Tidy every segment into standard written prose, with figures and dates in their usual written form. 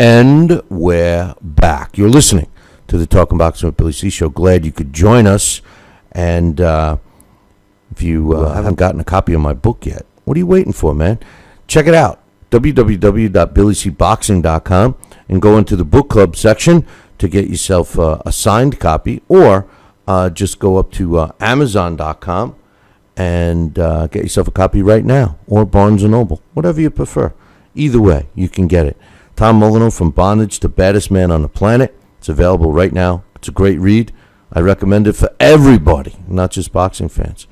And we're back. You're listening to the Talking Boxing with Billy C show. Glad you could join us. And if you haven't gotten a copy of my book yet, what are you waiting for, man? Check it out, www.billycboxing.com, and go into the book club section to get yourself a signed copy, or just go up to amazon.com and get yourself a copy right now, or Barnes & Noble, whatever you prefer. Either way, you can get it. Tom Molyneux, From Bondage to Baddest Man on the Planet. It's available right now. It's a great read. I recommend it for everybody, not just boxing fans.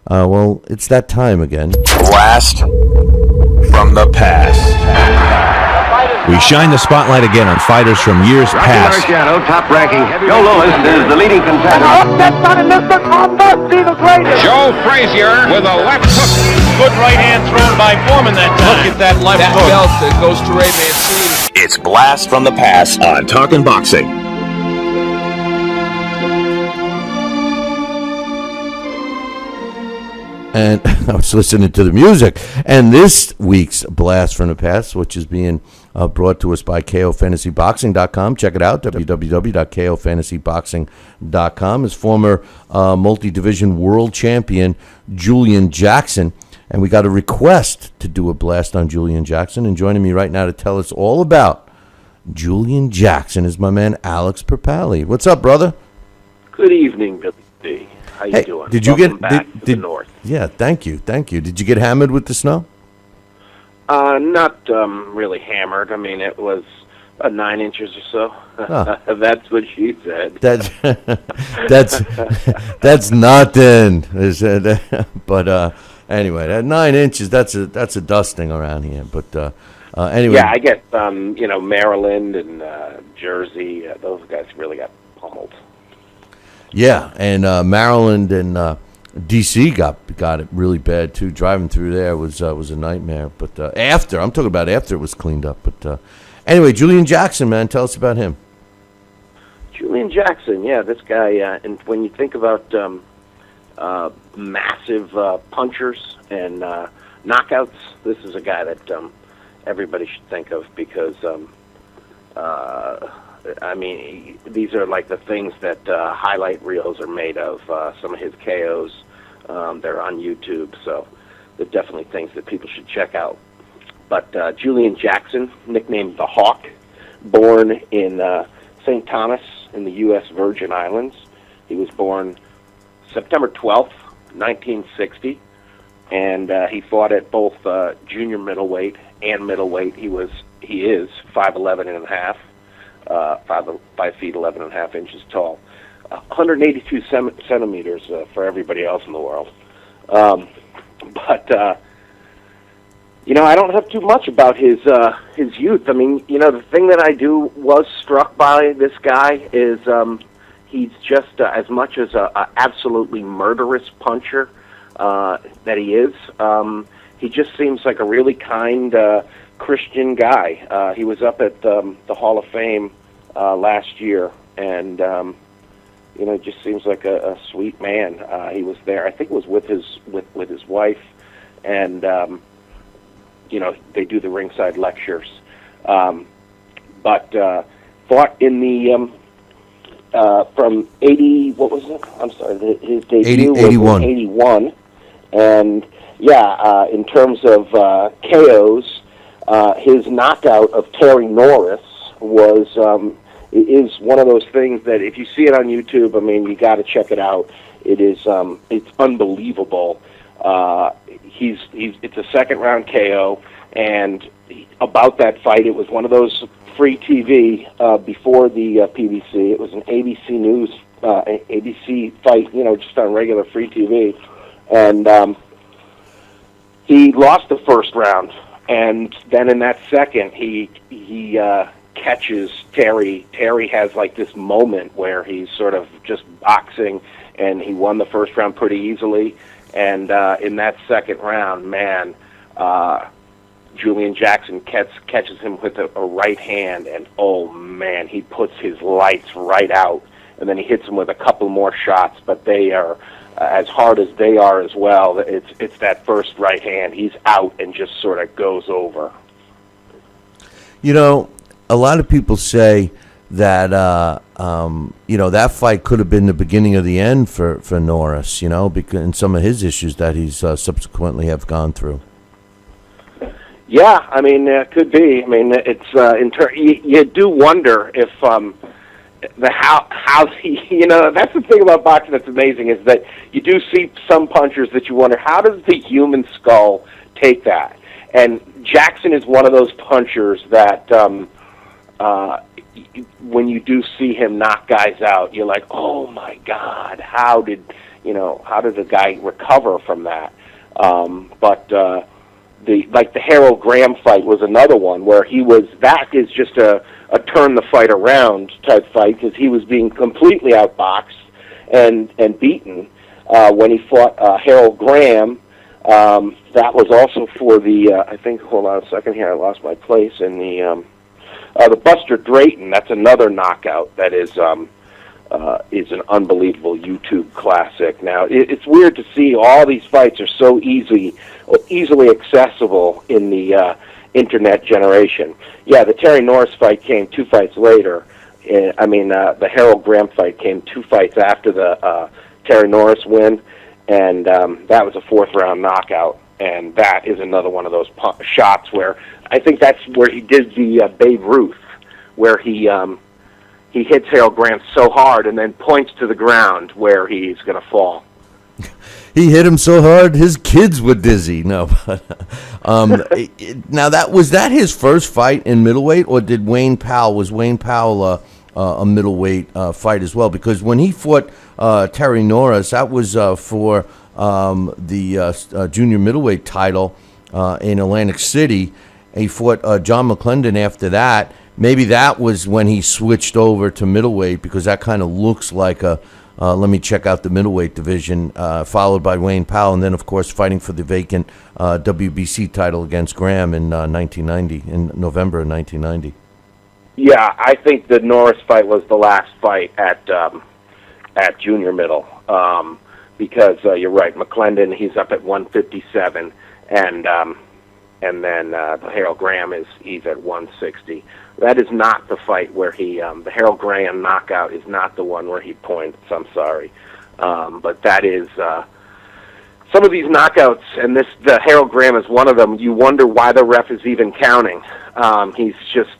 Well, it's that time again. Blast from the past. We shine the spotlight again on fighters from years past. Marciano, top-ranking heavyweight. Joe Louis is the leading contender. Joe Frazier with a left hook. Good right hand thrown by Foreman that time. Look at that left hook. Belt that goes to Ray Mancini. It's Blast from the Past on Talkin' Boxing. And I was listening to the music. And this week's Blast from the Past, which is being brought to us by KOFantasyBoxing.com. Check it out, www.KOFantasyBoxing.com. Is former multi-division world champion Julian Jackson. And we got a request to do a blast on Julian Jackson. And joining me right now to tell us all about Julian Jackson is my man Alex Pierpaoli. What's up, brother? Good evening, Billy D. How you doing? Did you Welcome get back to the north? Yeah, thank you. Did you get hammered with the snow? Not really hammered. I mean, it was 9 inches or so. Huh. That's what she said. That's nothing. But anyway, that 9 inches, that's a dusting around here. But anyway. Yeah, I guess Maryland and Jersey, those guys really got pummeled. Yeah, and Maryland and D.C. got it really bad too. Driving through there was a nightmare. But I'm talking about after it was cleaned up. But anyway, Julian Jackson, man, tell us about him. Julian Jackson, yeah, this guy. And when you think about massive punchers and knockouts, this is a guy that everybody should think of because. I mean, these are like the things that highlight reels are made of. Some of his KOs, they're on YouTube, so they're definitely things that people should check out. But Julian Jackson, nicknamed the Hawk, born in St. Thomas in the U.S. Virgin Islands. He was born September 12th, 1960, and he fought at both junior middleweight and middleweight. He is 5'11" and a half. 5 feet 11 and a half inches tall, 182 centimeters for everybody else in the world. But I don't have too much about his youth. I mean, the thing that I was struck by this guy is he's just as much as a absolutely murderous puncher that he is. He just seems like a really kind Christian guy. He was up at the Hall of Fame last year, and just seems like a sweet man. He was there. I think it was with his wife, and they do the ringside lectures. But fought in the from 80. What was it? I'm sorry. His debut 81. was in 81, and in terms of KOs. His knockout of Terry Norris is one of those things that if you see it on YouTube, I mean, you got to check it out. It's unbelievable. It's a second round KO, and about that fight, it was one of those free TV before the PBC. It was an ABC News, ABC fight, just on regular free TV, and he lost the first round. And then in that second, he catches Terry. Terry has like this moment where he's sort of just boxing, and he won the first round pretty easily. And in that second round, man, Julian Jackson catches him with a right hand, and oh man, he puts his lights right out. And then he hits him with a couple more shots, but they are as hard as they are as well. It's that first right hand. He's out and just sort of goes over. a lot of people say that that fight could have been the beginning of the end for Norris, because in some of his issues that he's subsequently have gone through. Yeah, I mean, it could be. I mean, it's you do wonder if how that's the thing about boxing that's amazing, is that you do see some punchers that you wonder, how does the human skull take that? And Jackson is one of those punchers that when you do see him knock guys out, you're like, oh my God, how did the guy recover from that? The Harold Graham fight was another one where that is just a turn the fight around type fight, because he was being completely outboxed and beaten when he fought Harold Graham. That was also for the I think, hold on a second here, I lost my place in the Buster Drayton. That's another knockout that is an unbelievable YouTube classic. Now, it's weird to see all these fights are so easily accessible in the internet generation. Yeah, the Terry Norris fight came 2 fights later. The Harold Graham fight came 2 fights after the Terry Norris win, and that was a 4th-round knockout. And that is another one of those shots where I think that's where he did the Babe Ruth, where he hits Harold Graham so hard and then points to the ground where he's going to fall. He hit him so hard his kids were dizzy. No, but now was that his first fight in middleweight, or was Wayne Powell a middleweight fight as well? Because when he fought Terry Norris, that was for the junior middleweight title in Atlantic City. He fought John McClendon after that. Maybe that was when he switched over to middleweight, because that kind of looks like let me check out the middleweight division, followed by Wayne Powell, and then, of course, fighting for the vacant WBC title against Graham in November of 1990. Yeah, I think the Norris fight was the last fight at junior middle, because you're right, McClendon, he's up at 157, and then the Harold Graham he's at 160. That is not the fight where the Harold Graham knockout is not the one where he points. I'm sorry, but that is some of these knockouts, and the Harold Graham is one of them. You wonder why the ref is even counting. He's just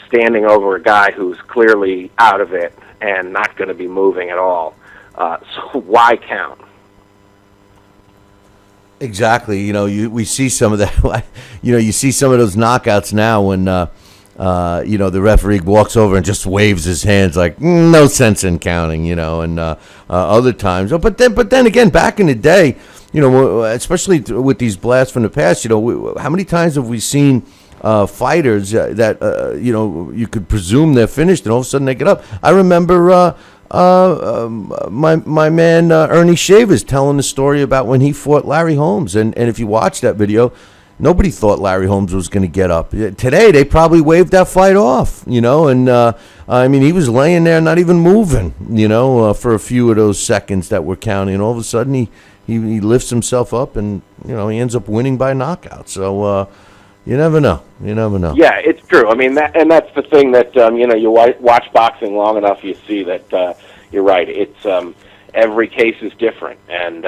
standing over a guy who's clearly out of it and not going to be moving at all. So why count? Exactly. We see some of that. You see some of those knockouts now when the referee walks over and just waves his hands like no sense in counting. And other times. But then again, back in the day, especially with these blasts from the past, how many times have we seen fighters that you could presume they're finished, and all of a sudden they get up? I remember. My man Earnie Shavers telling the story about when he fought Larry Holmes, and if you watch that video, nobody thought Larry Holmes was going to get up. Today they probably waved that fight off, and he was laying there not even moving, for a few of those seconds that were counting, and all of a sudden he lifts himself up, and he ends up winning by knockout. So you never know. Yeah, it's true. I mean, that's the thing that you watch boxing long enough, you see that you're right. It's every case is different, and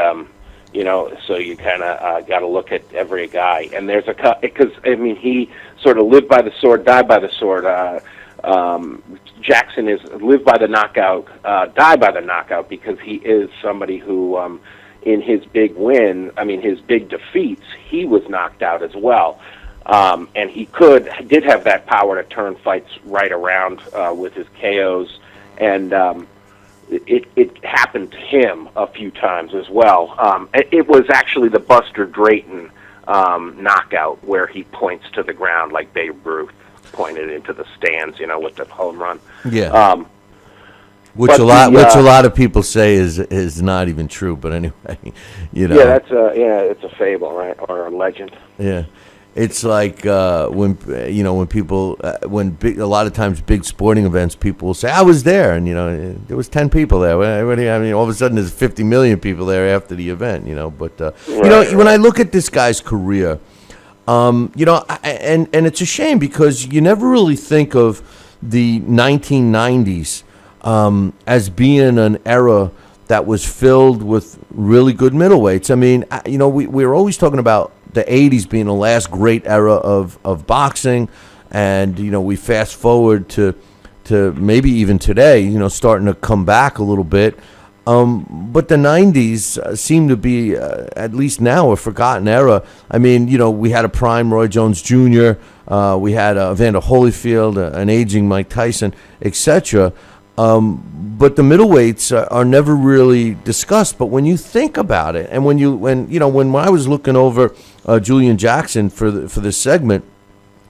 so you kind of got to look at every guy. And there's because he sort of lived by the sword, died by the sword. Jackson is lived by the knockout, died by the knockout, because he is somebody who, in his big win, his big defeats, he was knocked out as well. And he did have that power to turn fights right around with his KOs, and it happened to him a few times as well. It was actually the Buster Drayton knockout where he points to the ground like Babe Ruth pointed into the stands, with the home run. Yeah. Which a lot of people say is not even true, but anyway, Yeah, it's a fable, right, or a legend. Yeah. It's like when people a lot of times big sporting events, people will say I was there, and there was 10 people there. All of a sudden there's 50 million people there after the event. But when I look at this guy's career, And it's a shame because you never really think of the 1990s as being an era that was filled with really good middleweights. I mean, we're always talking about the 80s being the last great era of boxing, and we fast forward to maybe even today, starting to come back a little bit. But the 90s seem to be, at least now, a forgotten era. I mean, we had a prime Roy Jones Jr., we had Evander Holyfield, an aging Mike Tyson, etc. But the middleweights are never really discussed. But when you think about it, and when I was looking over Julian Jackson for this segment,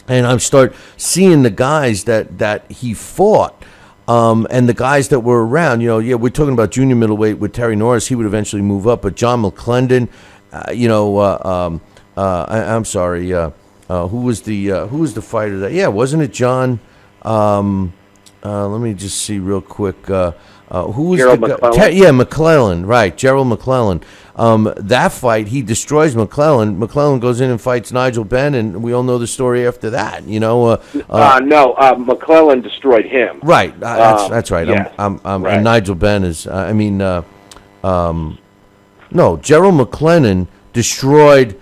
and I start seeing the guys that he fought, and the guys that were around, we're talking about junior middleweight with Terry Norris. He would eventually move up, but John McClendon, I'm sorry, who was the fighter that? Yeah, wasn't it John? Let me just see real quick. Who was Gerald the McClellan? guy? McClellan, right? Gerald McClellan. That fight, he destroys McClellan. McClellan goes in and fights Nigel Benn, and we all know the story after that. No, McClellan destroyed him. Right. That's right. Yes. Right. Right. And Nigel Benn is. No, Gerald McClellan destroyed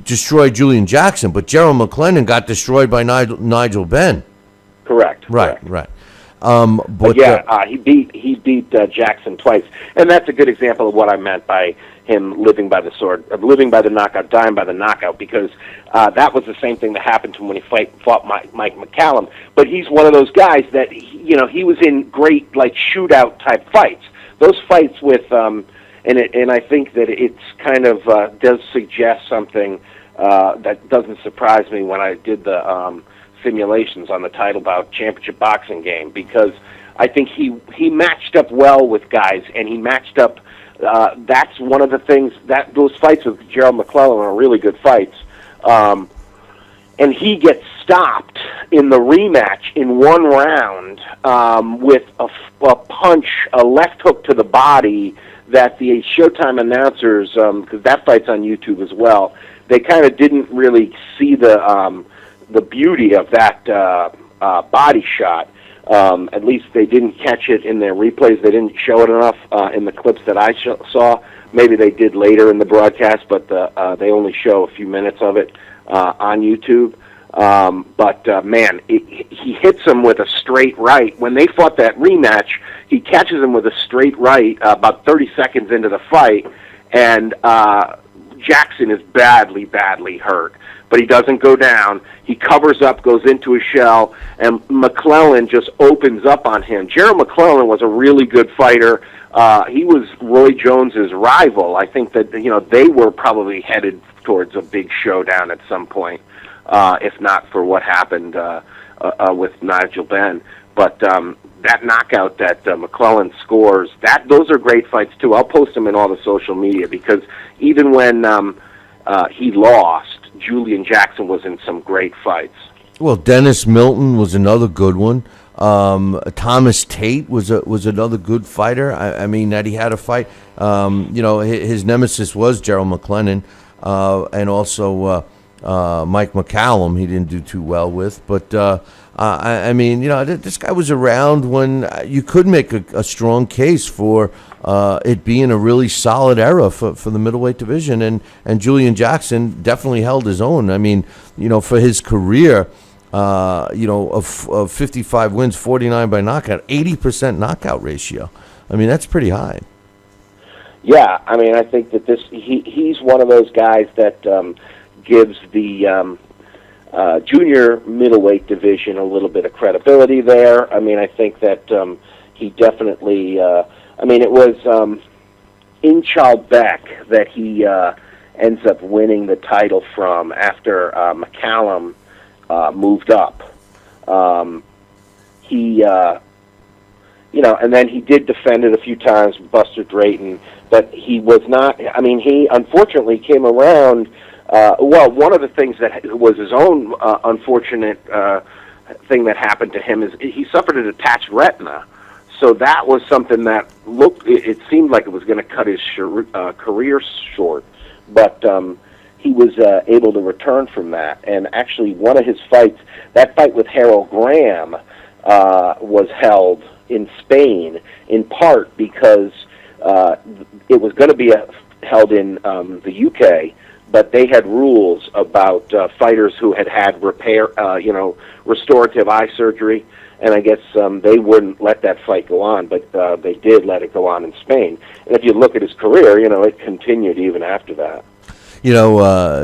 Julian Jackson, but Gerald McClellan got destroyed by Nigel Benn. Correct. Right. Correct. Right. But he beat Jackson twice, and that's a good example of what I meant by him living by the sword, living by the knockout, dying by the knockout, because that was the same thing that happened to him when he fought Mike McCallum. But he's one of those guys that he was in great shootout type fights. Those fights with and I think that it's kind of does suggest something that doesn't surprise me when I did the simulations on the title bout championship boxing game, because I think he matched up well with guys, and he matched up. That's one of the things that those fights with Gerald McClellan are really good fights, and he gets stopped in the rematch in one round with a punch, a left hook to the body that the Showtime announcers, because that fight's on YouTube as well, they kind of didn't really see the beauty of that body shot. At least they didn't catch it in their replays. They didn't show it enough in the clips that I saw. Maybe they did later in the broadcast, but they only show a few minutes of it on YouTube. Man, he hits him with a straight right. When they fought that rematch, he catches him with a straight right about 30 seconds into the fight, and Jackson is badly, badly hurt. But he doesn't go down. He covers up, goes into a shell, and McClellan just opens up on him. Gerald McClellan was a really good fighter. He was Roy Jones's rival. I think that they were probably headed towards a big showdown at some point, if not for what happened with Nigel Benn. But that knockout that McClellan scores, those are great fights too. I'll post them in all the social media, because even when he lost, Julian Jackson was in some great fights. Well, Dennis Milton was another good one. Thomas Tate was another good fighter. I mean, that he had a fight. His nemesis was Gerald McClellan, and also Mike McCallum. He didn't do too well with, but this guy was around when you could make a strong case for it being a really solid era for the middleweight division, and Julian Jackson definitely held his own. I mean, for his career, of 55 wins, 49 by knockout, 80% knockout ratio. I mean, that's pretty high. Yeah, I mean, I think that he's one of those guys that gives the junior middleweight division a little bit of credibility there. I mean, I think that he definitely. It was Inchal Beck that he ends up winning the title from after McCallum moved up. And then he did defend it a few times, Buster Drayton, but he was not. I mean, he unfortunately came around. One of the things that was his own unfortunate thing that happened to him is he suffered an attached retina. So that was something that it seemed like it was going to cut his career short. But he was able to return from that. And actually, one of his fights, that fight with Harold Graham, was held in Spain, in part because it was going to be held in the UK, but they had rules about fighters who had restorative eye surgery, and I guess they wouldn't let that fight go on, but they did let it go on in Spain. And if you look at his career, it continued even after that.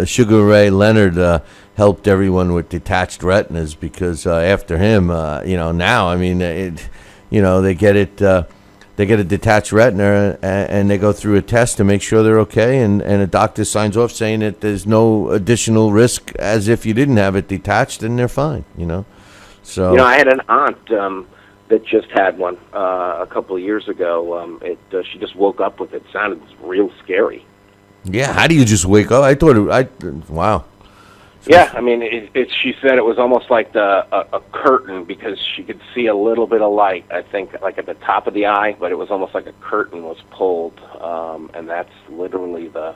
Sugar Ray Leonard helped everyone with detached retinas because after him, now, I mean, they get it. They get a detached retina and they go through a test to make sure they're okay, and a doctor signs off saying that there's no additional risk as if you didn't have it detached, and they're fine. So I had an aunt that just had one a couple of years ago. She just woke up with it. It sounded real scary. Yeah, how do you just wake up? I thought wow. Yeah, I mean, she said it was almost like a curtain because she could see a little bit of light, I think, like at the top of the eye, but it was almost like a curtain was pulled, and that's literally the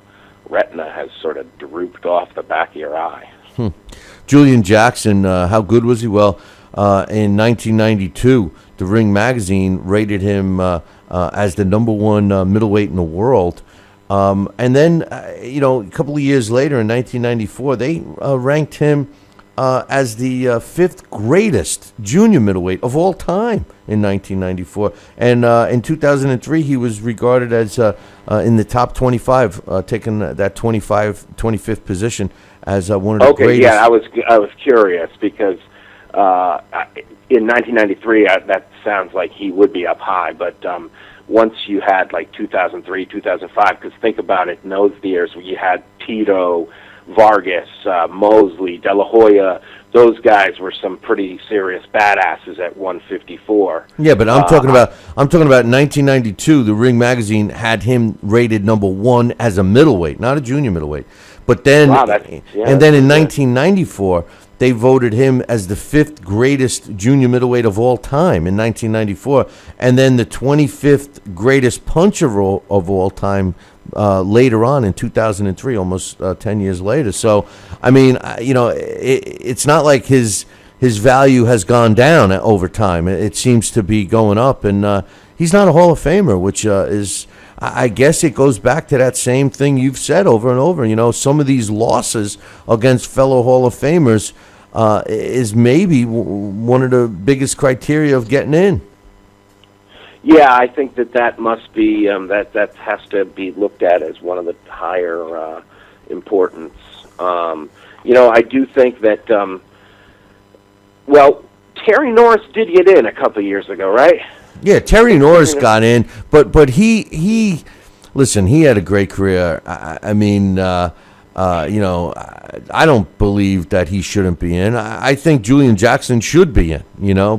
retina has sort of drooped off the back of your eye. Julian Jackson, how good was he? Well, in 1992, the Ring magazine rated him as the number one middleweight in the world. And then, a couple of years later, in 1994, they ranked him as the fifth greatest junior middleweight of all time in 1994. And in 2003, he was regarded as in the top 25, taking that 25th position as one of the greatest. Yeah, I was curious because in 1993, that sounds like he would be up high, but once you had like 2003, 2005, because think about it, in those years you had Tito, Vargas, Mosley, De La Hoya. Those guys were some pretty serious badasses at 154. Yeah, but I'm talking about 1992. The Ring magazine had him rated number one as a middleweight, not a junior middleweight. But then, and then in 1994. They voted him as the fifth greatest junior middleweight of all time in 1994, and then the 25th greatest puncher of all time later on in 2003, almost 10 years later. So, I mean, it's not like his value has gone down over time. It seems to be going up, and he's not a Hall of Famer, which is, I guess it goes back to that same thing you've said over and over. Some of these losses against fellow Hall of Famers is maybe one of the biggest criteria of getting in. Yeah, I think that must be that has to be looked at as one of the higher importance. I do think that Terry Norris did get in a couple of years ago, right? Yeah, Terry Norris got in, but he listen, he had a great career. I mean, I don't believe that he shouldn't be in. I think Julian Jackson should be in,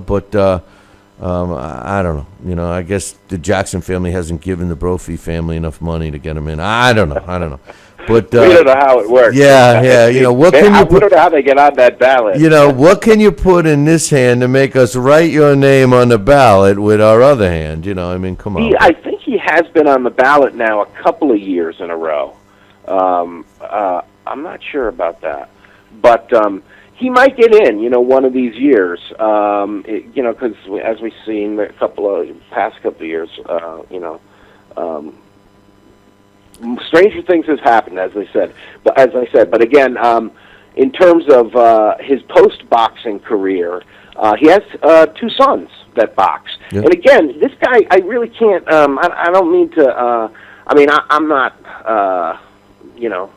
but I don't know. I guess the Jackson family hasn't given the Brophy family enough money to get him in. I don't know. But we don't know how it works. Yeah. What can you put? We don't know how they get on that ballot. What can you put in this hand to make us write your name on the ballot with our other hand? I mean, come on. I think he has been on the ballot now a couple of years in a row. I'm not sure about that, but he might get in, one of these years, because as we've seen the past couple of years, stranger things has happened, as I said. But again, in terms of his post-boxing career, he has two sons that box. Yep. And again, this guy, I really can't. I don't mean to. I'm not.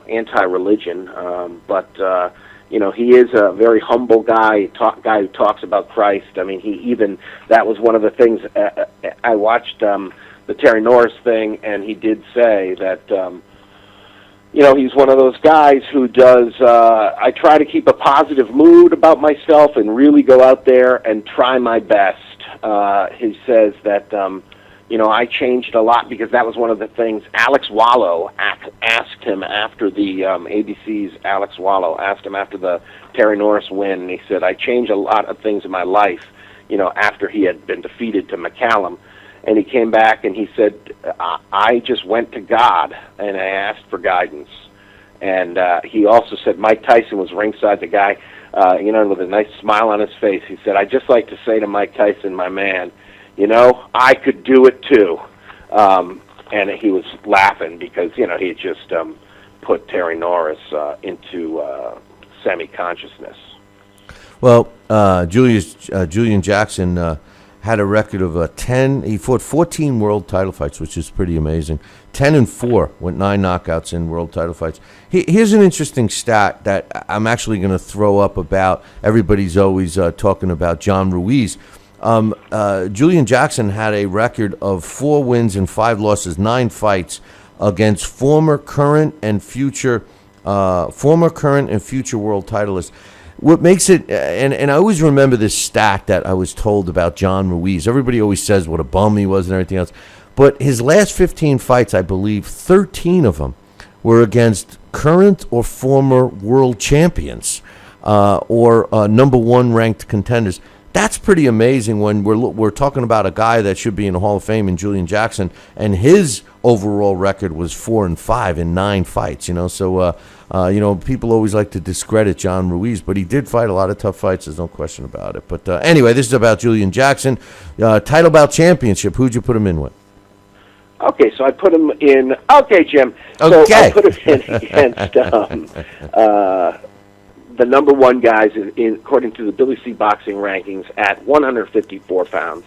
Anti-religion, but he is a very humble guy who talks about Christ. I mean, that was one of the things I watched the Terry Norris thing, and he did say that he's one of those guys who does. I try to keep a positive mood about myself and really go out there and try my best. He says that. I changed a lot because that was one of the things Alex Wallow asked him after the ABC's Alex Wallow asked him after the Terry Norris win, and he said, I changed a lot of things in my life, after he had been defeated to McCallum. And he came back and he said, I just went to God and I asked for guidance. And he also said Mike Tyson was ringside, the guy, with a nice smile on his face. He said, "I'd just like to say to Mike Tyson, my man, I could do it too." And he was laughing because, he had just put Terry Norris into semi-consciousness. Well, Julian Jackson had a record of 10. He fought 14 world title fights, which is pretty amazing. 10-4 with 9 knockouts in world title fights. Here's an interesting stat that I'm actually going to throw up about. Everybody's always talking about John Ruiz. Julian Jackson had a record of 4 wins and 5 losses, 9 fights against former, current, and future world titleists. What makes it, and I always remember this stat that I was told about John Ruiz. Everybody always says what a bum he was and everything else. But his last 15 fights, I believe 13 of them were against current or former world champions or number 1 ranked contenders. That's pretty amazing when we're talking about a guy that should be in the Hall of Fame in Julian Jackson, and his overall record was 4-5 in 9 fights. So people always like to discredit John Ruiz, but he did fight a lot of tough fights. There's no question about it. But anyway, this is about Julian Jackson, title bout championship. Who'd you put him in with? Okay, so I put him in. Okay, Jim. Okay. So I put him in against the number 1 guys according to the Billy C. Boxing rankings at 154 pounds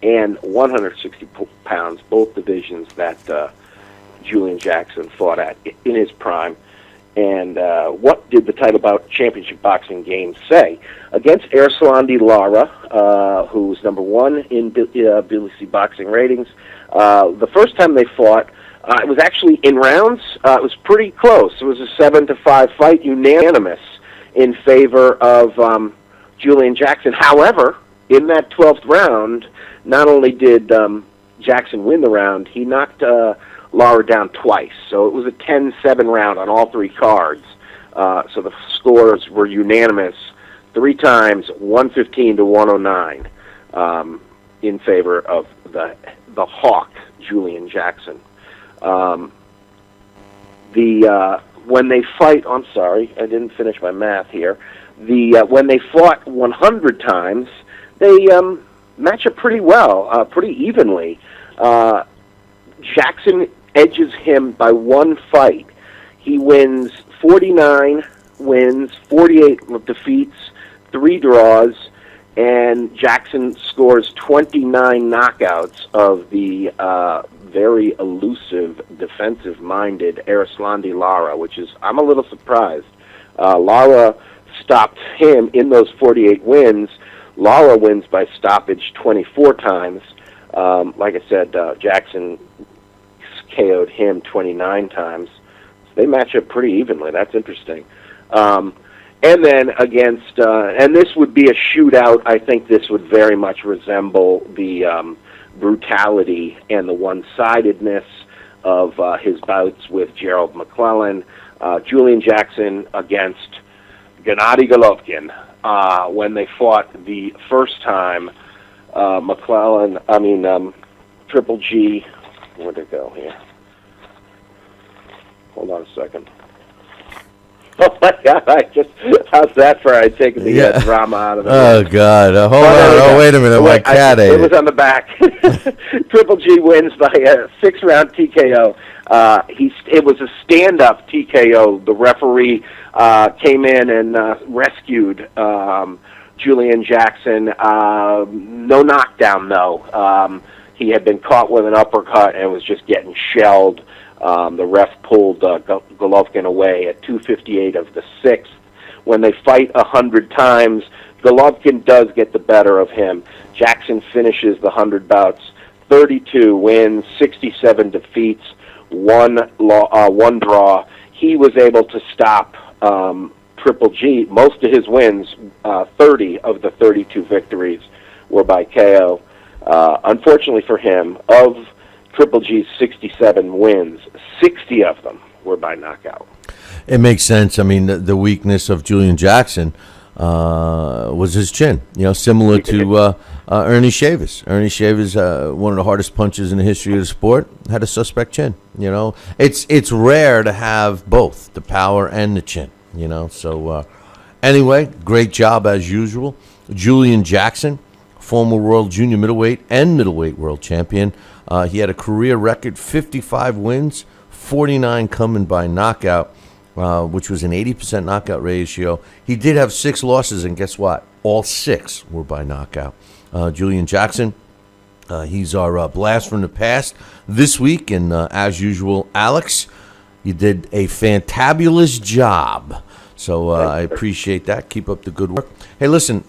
and 160 pounds, both divisions that Julian Jackson fought at in his prime. And what did the title bout championship boxing game say? Against Erslandy Lara, who was number 1 in Billy C. Boxing ratings, the first time they fought, it was actually in rounds. It was pretty close. It was a 7-5 fight, unanimous in favor of Julian Jackson. However, in that 12th round, not only did Jackson win the round, he knocked Lara down twice. So it was a 10-7 round on all 3 cards. So the scores were unanimous 3 times, 115-109, in favor of the Hawk, Julian Jackson. When they fight, I'm sorry, I didn't finish my math here. When they fought 100 times, they match up pretty well, pretty evenly. Jackson edges him by 1 fight. He wins 49 wins, 48 defeats, 3 draws, and Jackson scores 29 knockouts of the very elusive, defensive-minded Erslandy Lara, which is, I'm a little surprised. Lara stopped him in those 48 wins. Lara wins by stoppage 24 times. Like I said, Jackson KO'd him 29 times. They match up pretty evenly. That's interesting. And then against, and this would be a shootout. I think this would very much resemble the brutality and the one-sidedness of his bouts with Gerald McClellan. Julian Jackson against Gennady Golovkin. When they fought the first time, Triple G, where'd it go here? Hold on a second. Oh my God! How's that for taking the drama out of it? Oh God! Hold on! Oh, wait a minute! My cat ate it. It was on the back. Triple G wins by a 6-round TKO. It was a stand-up TKO. The referee came in and rescued Julian Jackson. No knockdown though. He had been caught with an uppercut and was just getting shelled. The ref pulled Golovkin away at 2:58 of the 6th. When they fight 100 times, Golovkin does get the better of him. Jackson finishes the 100 bouts, 32 wins, 67 defeats, 1 draw. He was able to stop Triple G. Most of his wins, 30 of the 32 victories, were by KO. Unfortunately for him, of Triple G's 67 wins, 60 of them were by knockout. It makes sense. I mean, the weakness of Julian Jackson was his chin. Similar to Earnie Shavers. Ernie Shavers, one of the hardest punches in the history of the sport, had a suspect chin. It's rare to have both the power and the chin. So anyway, great job as usual. Julian Jackson, former world junior middleweight and middleweight world champion. He had a career record 55 wins, 49 coming by knockout, which was an 80% knockout ratio. He did have 6 losses, and guess what? All 6 were by knockout. Julian Jackson, he's our blast from the past this week. And as usual, Alex, you did a fantabulous job. So I appreciate that. Keep up the good work. Hey, listen,